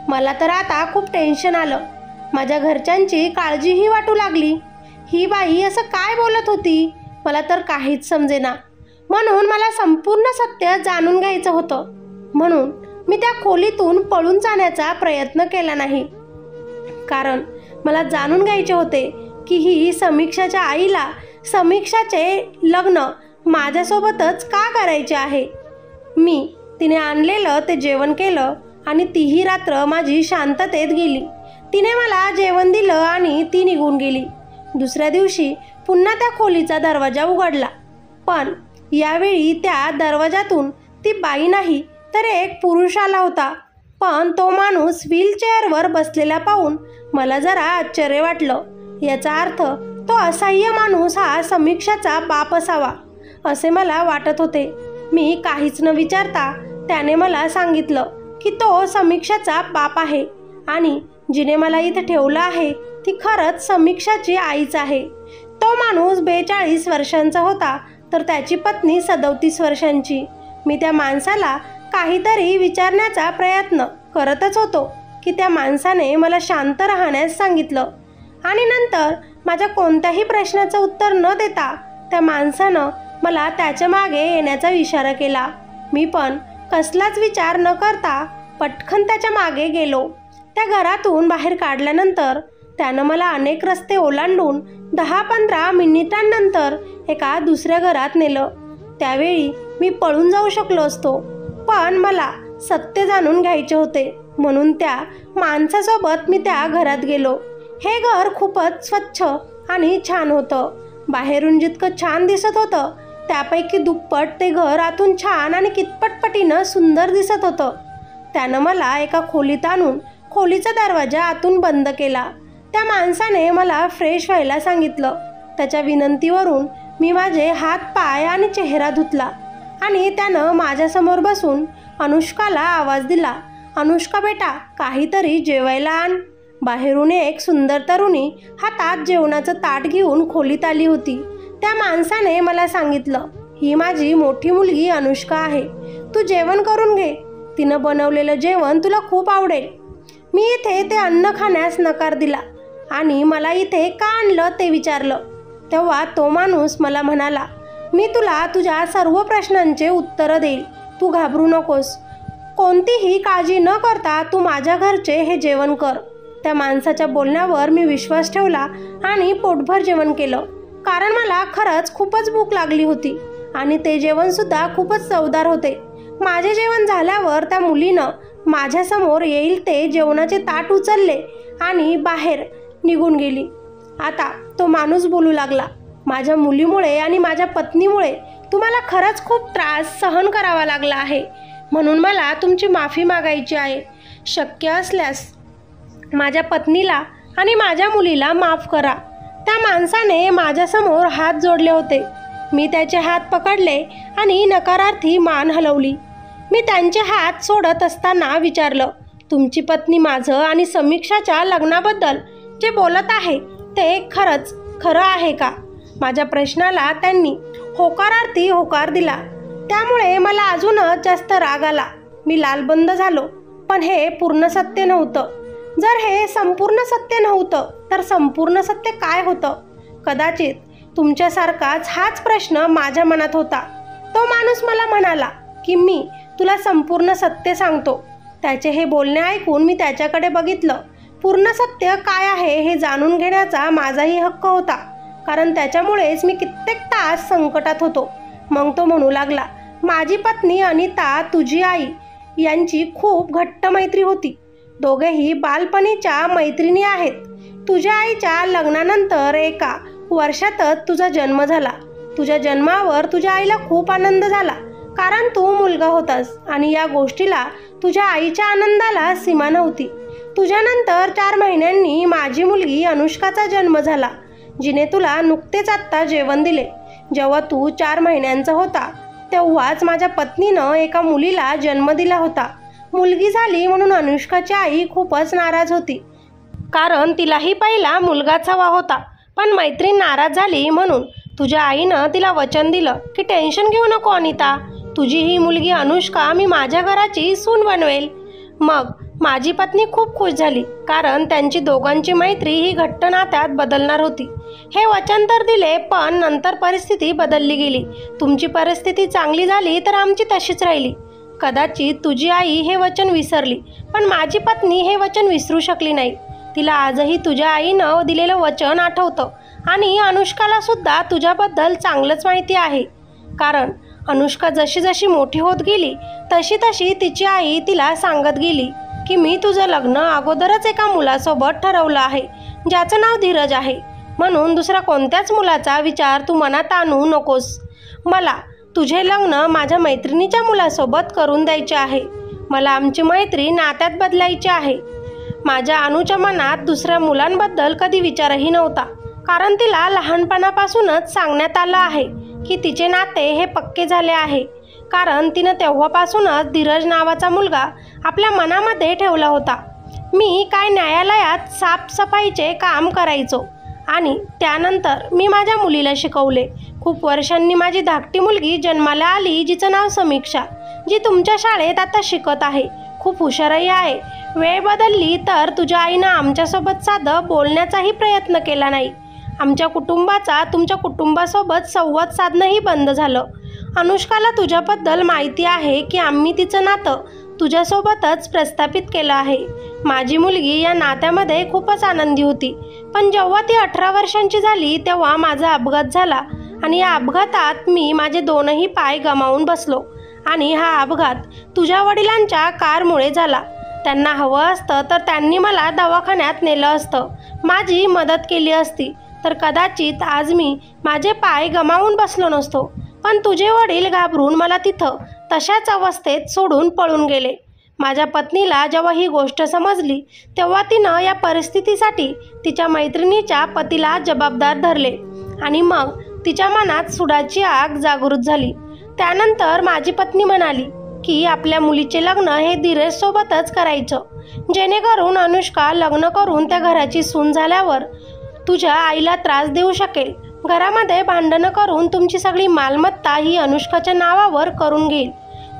मला तर आता खूप टेन्शन आलं. माझ्या घरच्यांची काळजीही वाटू लागली. ही बाई असं काय बोलत होती मला तर काहीच समजेना. म्हणून मला संपूर्ण सत्य जाणून घ्यायचं होतं. म्हणून मी त्या खोलीतून पळून जाण्याचा प्रयत्न केला नाही, कारण मला जाणून घ्यायचे होते की ही समीक्षाच्या आईला समीक्षाचे लग्न माझ्यासोबतच का करायचे आहे. मी तिने आणलेलं ते जेवण केलं आणि तीही रात्र माझी शांततेत गेली. तिने मला जेवण दिलं आणि ती निघून गेली. दुसऱ्या दिवशी पुन्हा त्या खोलीचा दरवाजा उघडला, पण यावेळी त्या दरवाजातून ती बाई नाही तर एक पुरुष आला होता. पण तो माणूस व्हीलचेअरवर बसलेला पाहून मला जरा आश्चर्य वाटलं. याचा अर्थ तो असह्य माणूस हा समीक्षाचा बाप असावा असे मला वाटत होते. मी काहीच न विचारता त्याने मला सांगितलं की तो समीक्षाचा बाप आहे आणि जिने मला इथे ठेवलं आहे ती खरंच समीक्षाची आईच आहे. तो माणूस 42 वर्षांचा होता तर त्याची पत्नी 37 वर्षांची. मी त्या माणसाला काहीतरी विचारण्याचा प्रयत्न करतच होतो की त्या माणसाने मला शांत राहण्यास सांगितलं आणि नंतर माझ्या कोणत्याही प्रश्नाचं उत्तर न देता त्या माणसानं मला त्याच्या मागे येण्याचा इशारा केला. मी पण कसलाच विचार न करता पटकन त्याच्या मागे गेलो. त्या घरातून बाहेर काढल्यानंतर त्यानं मला अनेक रस्ते ओलांडून 10-15 मिनिटांनंतर एका दुसऱ्या घरात नेलं. त्यावेळी मी पळून जाऊ शकलो असतो, पण मला सत्य जाणून घ्यायचे होते. म्हणून त्या माणसासोबत मी त्या घरात गेलो. हे घर खूपच स्वच्छ आणि छान होतं. बाहेरून जितकं छान दिसत होतं त्यापैकी दुप्पट ते घर आतून छान आणि कितपटपटीनं सुंदर दिसत होतं. त्यानं मला एका खोलीत आणून खोलीचा दरवाजा आतून बंद केला. त्या माणसाने मला फ्रेश व्हायला सांगितलं. त्याच्या विनंतीवरून मी माझे हात पाय आणि चेहरा धुतला आणि त्यानं माझ्यासमोर बसून अनुष्काला आवाज दिला, अनुष्का बेटा काहीतरी जेवायला आण. बाहेरून एक सुंदर तरुणी हातात जेवणाचं ताट घेऊन खोलीत आली होती. त्या माणसाने मला सांगितलं, ही माझी मोठी मुलगी अनुष्का आहे, तू जेवण करून घे. तिनं बनवलेलं जेवण तुला खूप आवडेल. मी इथे ते अन्न खाण्यास नकार दिला आणि मला इथे का आणलं ते विचारलं. तेव्हा तो माणूस मला म्हणाला, मी तुला तुझ्या सर्व प्रश्नांचे उत्तरं देईल, तू घाबरू नकोस. कोणतीही काळजी न करता तू माझ्या घरचे हे जेवण कर. त्या माणसाच्या बोलण्यावर मी विश्वास ठेवला आणि पोटभर जेवण केलं, कारण मला खरंच खूपच भूक लागली होती आणि ते जेवणसुद्धा खूपच चवदार होते. माझे जेवण झाल्यावर त्या मुलीनं माझ्यासमोर येईल ते जेवणाचे ताट उचलले आणि बाहेर निघून गेली. आता तो माणूस बोलू लागला, माझ्या मुलीमुळे आणि माझ्या पत्नीमुळे तुम्हाला खरंच खूप त्रास सहन करावा लागला आहे, म्हणून मला तुमची माफी मागायची आहे. शक्य असल्यास माझ्या पत्नीला आणि माझ्या मुलीला माफ करा. त्या माणसाने माझ्यासमोर हात जोडले होते. मी त्याचे हात पकडले आणि नकारार्थी मान हलवली. मी त्यांचे हात सोडत असताना विचारलं, तुमची पत्नी माझं आणि समीक्षाच्या लग्नाबद्दल जे बोलत आहे ते खरंच खरं आहे का? माझ्या प्रश्नाला त्यांनी होकारार्थी होकार दिला. त्यामुळे मला अजूनच जास्त राग आला. मी लालबंद झालो. पण हे पूर्ण सत्य नव्हतं. जर हे संपूर्ण सत्य नव्हतं तर संपूर्ण सत्य काय होतं? कदाचित तुमच्यासारखाच हाच प्रश्न माझ्या मनात होता. तो माणूस मला म्हणाला की मी तुला संपूर्ण सत्य सांगतो. त्याचे हे बोलणे ऐकून मी त्याच्याकडे बघितलं. पूर्ण सत्य काय आहे हे जाणून घेण्याचा माझाही हक्क होता, कारण त्याच्यामुळेच मी कित्येक तास संकटात होतो. मग तो म्हणू लागला, माझी पत्नी अनिता तुझी आई यांची खूप घट्ट मैत्री होती. दोघेही बालपणीच्या मैत्रिणी आहेत. तुझ्या आईच्या लग्नानंतर एका वर्षातच तुझा जन्म झाला. तुझ्या जन्मावर तुझ्या आईला खूप आनंद झाला, कारण तू मुलगा होतास आणि या गोष्टीला तुझ्या आईच्या आनंदाला सीमा नव्हती. तुझ्यानंतर 4 महिन्यांनी माझी मुलगी अनुष्काचा जन्म झाला, जिने तुला नुकतेच आत्ता जेवण दिले. जेव्हा तू 4 महिन्यांचा होता तेव्हाच माझ्या पत्नीनं एका मुलीला जन्म दिला होता. मुलगी झाली म्हणून अनुष्काची आई खूपच नाराज होती, कारण तिलाही पहिला मुलगाच हवा होता. पण मैत्रीण नाराज झाली म्हणून तुझ्या आईनं तिला वचन दिलं की टेन्शन घेऊ नको अनिता, तुझी ही मुलगी अनुष्का मी माझ्या घराची सून बनवेल. मग माझी पत्नी खूप खुश झाली, कारण त्यांची दोघांची मैत्री ही घट्ट नात्यात बदलणार होती. हे वचन तर दिले, पण नंतर परिस्थिती बदलली गेली. तुमची परिस्थिती चांगली झाली तर आमची तशीच राहिली. कदाचित तुझी आई हे वचन विसरली, पण माझी पत्नी हे वचन विसरू शकली नाही. तिला आजही तुझ्या आईनं दिलेलं वचन आठवतं आणि अनुष्काला सुद्धा तुझ्याबद्दल चांगलंच माहिती आहे. कारण अनुष्का जशी जशी मोठी होत गेली तशी तशी तिची आई तिला सांगत गेली की मी तुझं लग्न अगोदरच एका मुलासोबत ठरवलं आहे, ज्याचं नाव धीरज आहे. म्हणून दुसऱ्या कोणत्याच मुलाचा विचार तू मनात आणू नकोस. मला तुझे लग्न माझ्या मैत्रिणीच्या मुलासोबत करून द्यायचे आहे. मला आमची मैत्री नात्यात बदलायची आहे. माझ्या अनुच्या मनात दुसऱ्या मुलांबद्दल कधी विचारही नव्हता, कारण तिला लहानपणापासूनच सांगण्यात आलं आहे की तिचे नाते हे पक्के झाले आहे. कारण तिनं तेव्हापासूनच धीरज नावाचा मुलगा आपल्या मनामध्ये ठेवला होता. मी काय न्यायालयात साफसफाईचे काम करायचो आणि त्यानंतर मी माझ्या मुलीला शिकवले. खूप वर्षांनी माझी धाकटी मुलगी जन्माला आली, जिचं नाव समीक्षा, जी तुमच्या शाळेत आता शिकत आहे. खूप हुशारही आहे. वेळ बदलली तर तुझ्या आईनं आमच्यासोबत साधं बोलण्याचाही प्रयत्न केला नाही. आमच्या कुटुंबाचा तुमच्या कुटुंबासोबत संवाद साधणंही बंद झालं. अनुष्काला तुझ्याबद्दल माहिती आहे की आम्ही तिचं नातं तुझ्यासोबतच प्रस्थापित केलं आहे. माझी मुलगी या नात्यामध्ये खूपच आनंदी होती. पण जेव्हा ती 18 वर्षांची झाली तेव्हा माझा अपघात झाला आणि या अपघातात मी माझे 2ही पाय गमावून बसलो. आणि हा अपघात तुझ्या वडिलांच्या कारमुळे झाला. त्यांना हवं असतं तर त्यांनी मला दवाखान्यात नेलं असतं, माझी मदत केली असती, तर कदाचित आज मी माझे पाय गमावून बसलो नसतो. पण तुझे वडील घाबरून मला तिथं तशाच अवस्थेत सोडून पळून गेले. माझ्या पत्नीला जेव्हा ही गोष्ट समजली तेव्हा तिनं या परिस्थितीसाठी तिच्या मैत्रिणीच्या पतीला जबाबदार धरले आणि मग तिच्या मनात सुडाची आग जागृत झाली. त्यानंतर माझी पत्नी म्हणाली की आपल्या मुलीचे लग्न हे धीरजसोबतच करायचं, जेणेकरून अनुष्का लग्न करून त्या घराची सून झाल्यावर तुझ्या आईला त्रास देऊ शकेल. घरामध्ये भांडणं करून तुमची सगळी मालमत्ता ही अनुष्काच्या नावावर करून घेईल.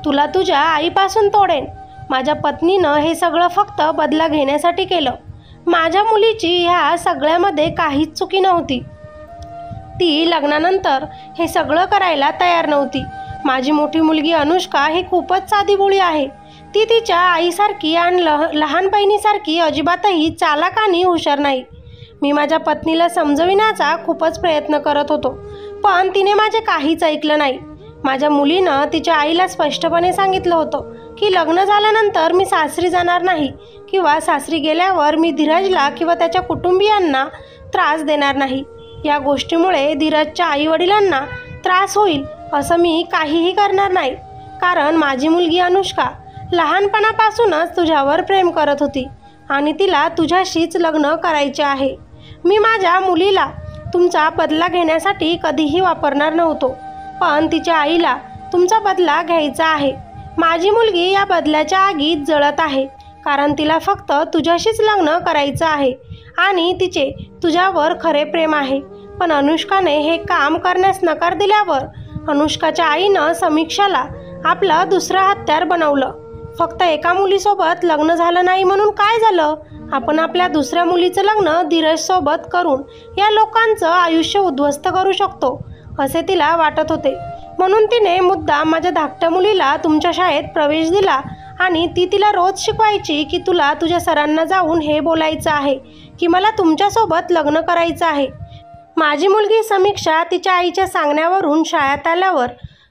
तुला तुझ्या आईपासून तोडेन. माझ्या पत्नीनं हे सगळं फक्त बदला घेण्यासाठी केलं. माझ्या मुलीची ह्या सगळ्यामध्ये काहीच चुकी नव्हती. ती लग्नानंतर हे सगळं करायला तयार नव्हती. माझी मोठी मुलगी अनुष्का ही खूपच साधीभोळी आहे. ती तिच्या आईसारखी आणि लहान बहिणीसारखी अजिबातही चालाक आणि हुशार नाही. मी माझ्या पत्नीला समजविण्याचा खूपच प्रयत्न करत होतो, पण तिने माझे काहीच ऐकलं नाही. माझ्या मुलीनं तिच्या आईला स्पष्टपणे सांगितलं होतं की लग्न झाल्यानंतर मी सासरी जाणार नाही किंवा सासरी गेल्यावर मी धीरजला किंवा त्याच्या कुटुंबियांना त्रास देणार नाही. या गोष्टीमुळे धीरजच्या आईवडिलांना त्रास होईल असं मी काहीही करणार नाही. कारण माझी मुलगी अनुष्का लहानपणापासूनच तुझ्यावर प्रेम करत होती आणि तिला तुझ्याशीच लग्न करायचे आहे. मी माझ्या मुलीला तुमचा बदला घेण्यासाठी कधीही वापरणार नव्हतो, पण तिच्या आईला तुमचा बदला घ्यायचा आहे. माझी मुलगी या बदल्याच्या आगीत जळत आहे, कारण तिला फक्त तुझ्याशीच लग्न करायचं आहे आणि तिचे तुझ्यावर खरे प्रेम आहे. पण अनुष्काने हे काम करण्यास नकार दिल्यावर अनुष्काच्या आईनं समीक्षाला आपलं दुसरं हत्यार बनवलं. फक्त एका मुलीसोबत लग्न झालं नाही म्हणून काय झालं? आपण आपल्या दुसऱ्या मुलीचं लग्न धीरजसोबत करून या लोकांचं आयुष्य उद्ध्वस्त करू शकतो असे तिला वाटत होते. म्हणून तिने मुद्दाम माझ्या धाकट्या मुलीला तुमच्या शाळेत प्रवेश दिला आणि ती तिला रोज शिकवायची की तुला तुझ्या सरांना जाऊन हे बोलायचं आहे की मला तुमच्यासोबत लग्न करायचं आहे. माझी मुलगी समीक्षा तिच्या आईच्या सांगण्यावरून शाळेत आल्यावर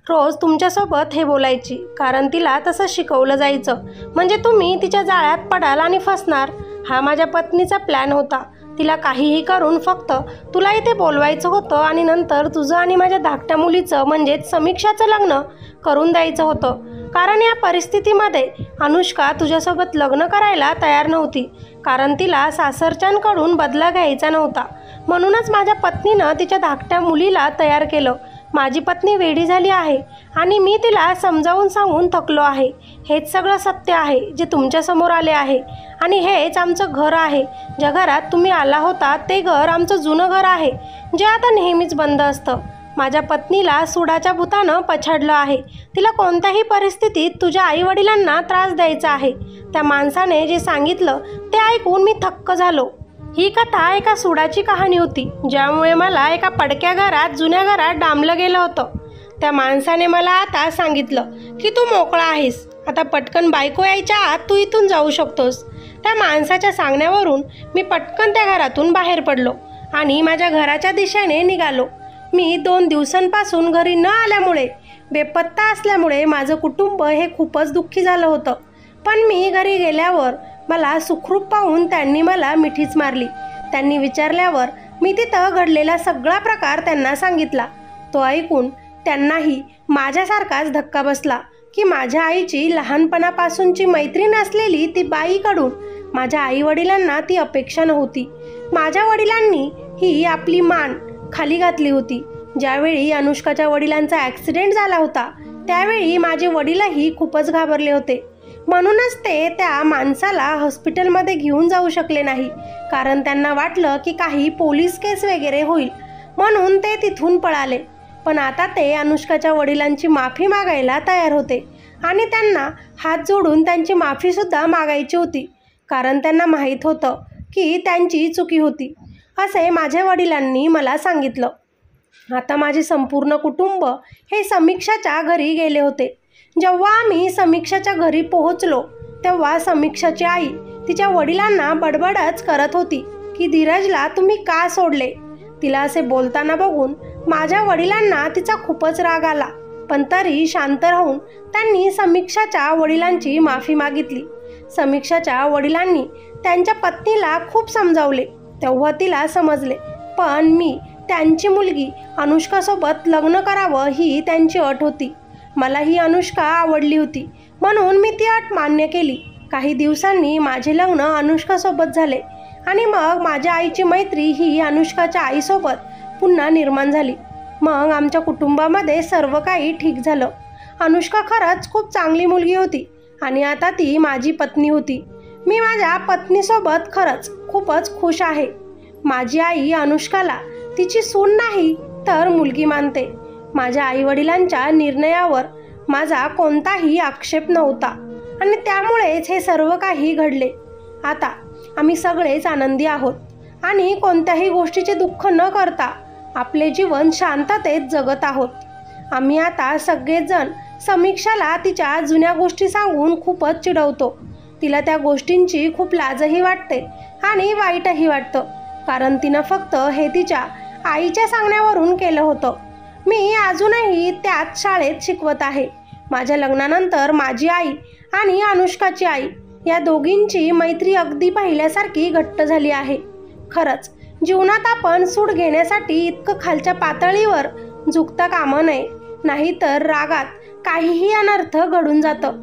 रोज तुमच्यासोबत हे बोलायची, कारण तिला तसं शिकवलं जायचं, म्हणजे तुम्ही तिच्या जाळ्यात पडाल आणि फसणार. हा माझ्या पत्नीचा प्लॅन होता. तिला काहीही करून फक्त तुला इथे बोलवायचं होतं आणि नंतर तुझं आणि माझ्या धाकट्या मुलीचं म्हणजेच समीक्षाचं लग्न करून द्यायचं होतं. कारण या परिस्थितीमध्ये अनुष्का तुझ्यासोबत लग्न करायला तयार नव्हती, कारण तिला सासरच्यांकडून बदला घ्यायचा नव्हता. म्हणूनच माझ्या पत्नीनं तिच्या धाकट्या मुलीला तयार केलं. माझी पत्नी वेडी झाली आहे आणि मी तिला समजावून सांगून थकलो आहे. हेच सगळं सत्य आहे जे तुमच्यासमोर आले आहे आणि हेच आमचं घर आहे. ज्या घरात तुम्ही आला होता ते घर आमचं जुनं घर आहे, जे आता नेहमीच बंद असतं. माझ्या पत्नीला सुडाच्या भूतानं पछाडलं आहे. तिला कोणत्याही परिस्थितीत तुझ्या आईवडिलांना त्रास द्यायचा आहे. त्या माणसाने जे सांगितलं ते ऐकून मी थक्क झालो. ही कथा एका सुडाची कहाणी होती, ज्यामुळे मला एका पडक्या घरात जुन्या घरात डांबलं गेलं होतं. त्या माणसाने मला आता सांगितलं की तू मोकळा आहेस, आता पटकन बायको यायच्या आत तू इथून जाऊ शकतोस. त्या माणसाच्या सांगण्यावरून मी पटकन त्या घरातून बाहेर पडलो आणि माझ्या घराच्या दिशेने निघालो. मी 2 दिवसांपासून घरी न आल्यामुळे, बेपत्ता असल्यामुळे माझं कुटुंब हे खूपच दुःखी झालं होतं. पण मी घरी गेल्यावर मला सुखरूप पाहून त्यांनी मला मिठीच मारली. त्यांनी विचारल्यावर मी तिथं घडलेला सगळा प्रकार त्यांना सांगितला. तो ऐकून त्यांनाही माझ्यासारखाच धक्का बसला की माझ्या आईची लहानपणापासूनची मैत्रीण असलेली ती बाईकडून माझ्या आईवडिलांना ती अपेक्षा नव्हती. माझ्या वडिलांनी ही आपली मान खाली घातली होती. ज्यावेळी अनुष्काच्या वडिलांचा ॲक्सिडेंट झाला होता त्यावेळी माझे वडीलही खूपच घाबरले होते. म्हणूनच ते त्या माणसाला हॉस्पिटलमध्ये घेऊन जाऊ शकले नाही, कारण त्यांना वाटलं की काही पोलीस केस वगैरे होईल, म्हणून ते तिथून पळाले. पण आता ते अनुष्काच्या वडिलांची माफी मागायला तयार होते आणि त्यांना हात जोडून त्यांची माफीसुद्धा मागायची होती, कारण त्यांना माहीत होतं की त्यांची चुकी होती, असे माझ्या वडिलांनी मला सांगितलं. आता माझे संपूर्ण कुटुंब हे समीक्षाच्या घरी गेले होते. जेव्हा आम्ही समीक्षाच्या घरी पोहोचलो तेव्हा समीक्षाची आई तिच्या वडिलांना बडबडच करत होती की धीरजला तुम्ही का सोडले. तिला असे बोलताना बघून माझ्या वडिलांना तिचा खूपच राग आला, पण तरी शांत राहून त्यांनी समीक्षाच्या वडिलांची माफी मागितली. समीक्षाच्या वडिलांनी त्यांच्या पत्नीला खूप समजावले, तेव्हा तिला समजले, पण मी त्यांची मुलगी अनुष्कासोबत लग्न करावं ही त्यांची अट होती. मला ही अनुष्का आवडली होती, म्हणून मी ती अट मान्य केली. काही दिवसांनी माझे लग्न अनुष्कासोबत झाले आणि मग माझ्या आईची मैत्री ही अनुष्काच्या आईसोबत पुन्हा निर्माण झाली. मग आमच्या कुटुंबामध्ये सर्व काही ठीक झालं. अनुष्का खरंच खूप चांगली मुलगी होती आणि आता ती माझी पत्नी होती. मी माझ्या पत्नीसोबत खरंच खूपच खुश आहे. माझी आई अनुष्काला तिची सून नाही तर मुलगी मानते. माझ्या आईवडिलांच्या निर्णयावर माझा कोणताही आक्षेप नव्हता आणि त्यामुळेच हे सर्व काही घडले. आता आम्ही सगळेच आनंदी आहोत आणि कोणत्याही गोष्टीचे दुःख न करता आपले जीवन शांततेत जगत आहोत. आम्ही आता सगळेजण समीक्षाला तिच्या जुन्या गोष्टी सांगून खूपच चिडवतो. तिला त्या गोष्टींची खूप लाजही वाटते आणि वाईटही वाटतं, कारण तिनं फक्त हे तिच्या आईच्या सांगण्यावरून केलं होतं. मी अजूनही त्याच शाळेत शिकवत आहे. माझ्या लग्नानंतर माझी आई आणि अनुष्काची आई या दोघींची मैत्री अगदी पहिल्यासारखी घट्ट झाली आहे. खरंच जीवनात आपण सूड घेण्यासाठी इतकं खालच्या पातळीवर झुकता कामा नये, नाहीतर रागात काहीही अनर्थ घडून जातं.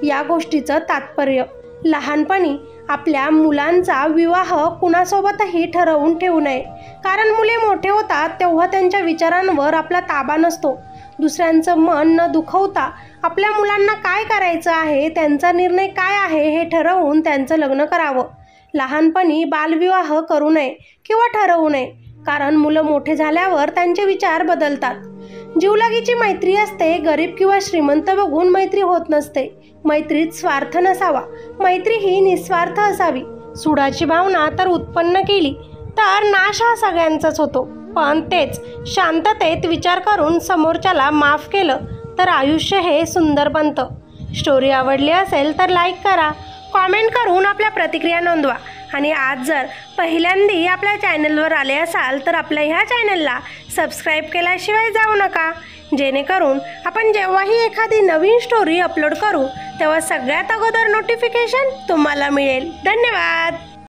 या गोष्टीचं तात्पर्य लहानपणी आपल्या मुलांचा विवाह कुणासोबतही ठरवून ठेवू नये, कारण मुले मोठे होतात तेव्हा त्यांच्या विचारांवर आपला ताबा नसतो. दुसऱ्यांचं मन न दुखवता आपल्या मुलांना काय करायचं आहे, त्यांचा निर्णय काय आहे हे ठरवून त्यांचं लग्न करावं. लहानपणी बालविवाह करू नये किंवा ठरवू नये, कारण मुलं मोठे झाल्यावर त्यांचे विचार बदलतात. जीवलगीची मैत्री असते, गरीब किंवा श्रीमंत बघून मैत्री होत नसते. मैत्रीत स्वार्थ नसावा, मैत्री ही निस्वार्थ असावी. सुडाची भावना तर उत्पन्न केली तर नाश हा सगळ्यांचाच होतो, पण तेच शांततेत विचार करून समोरच्याला माफ केलं तर आयुष्य हे सुंदर बनतं. स्टोरी आवडली असेल तर लाईक करा, कॉमेंट करून आपल्या प्रतिक्रिया नोंदवा आणि आज जर पहिल्यांदा आपल्या चॅनलवर आले असाल तर आपल्या ह्या चॅनलला सबस्क्राईब केल्याशिवाय जाऊ नका, जेणेकरून आपण जेव्हाही एखादी नवीन स्टोरी अपलोड करू तेव्हा सगळ्यात अगोदर नोटिफिकेशन तुम्हाला मिळेल. धन्यवाद.